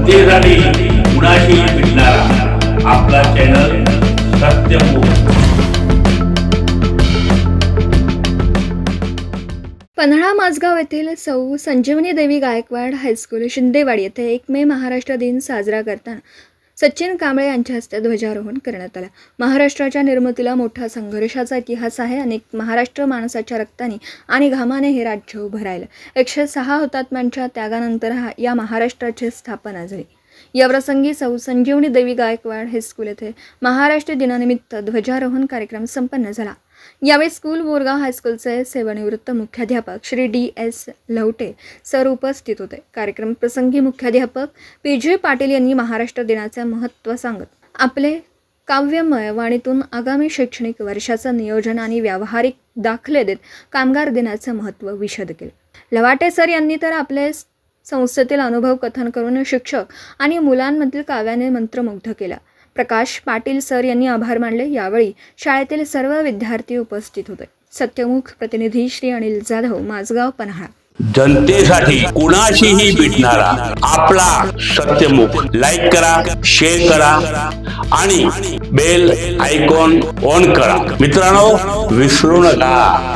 जनतेसाठी कुणाशी भेटणारा आपला चॅनल सत्यमुख। पन्हाळा माझगाव येथील सौ संजीवनी देवी गायकवाड हायस्कूल शिंदेवाडी येथे 1 मे महाराष्ट्र दिन साजरा करताना सचिन कांबळे यांच्या हस्ते ध्वजारोहण करण्यात आलं। महाराष्ट्राच्या निर्मितीला मोठा संघर्षाचा इतिहास आहे। अनेक महाराष्ट्र माणसाच्या रक्ताने आणि घामाने हे राज्य उभं राहिलं। 106 हुतात्म्यांच्या त्यागानंतर या महाराष्ट्राची स्थापना झाली। या प्रसंगी सौ संजीवनी देवी गायकवाड हायस्कूल येथे महाराष्ट्र दिनानिमित्त ध्वजारोहण कार्यक्रम संपन्न झाला। यावेळी स्कूल बोरगाव हायस्कूलचे सेवानिवृत्त मुख्याध्यापक श्री DS लवटे सर उपस्थित होते। कार्यक्रम प्रसंगी मुख्याध्यापक PJ पाटील यांनी महाराष्ट्र दिनाचे महत्त्व सांगत आपले काव्यमय वाणीतून आगामी शैक्षणिक वर्षाचं नियोजन आणि व्यावहारिक दाखले देत कामगार दिनाचे महत्त्व विशद केले। लवाटे सर यांनी तर आपले संस्थेतील अनुभव कथन करून शिक्षक आणि मुलांमधील काव्याने मंत्रमुग्ध केला। प्रकाश पाटील सर यांनी आभार मानले। यावेळी शाळेतील सर्व विद्यार्थी उपस्थित होते। सत्यमुख प्रतिनिधी श्री अनिल जाधव, माझगाव, पन्हाळा। जनतेसाठी कुणाशीही भेटणारा आपला सत्यमुख। लाईक करा, शेअर करा आणि बेल आयकॉन ऑन करा। मित्रांनो, विसरू नका।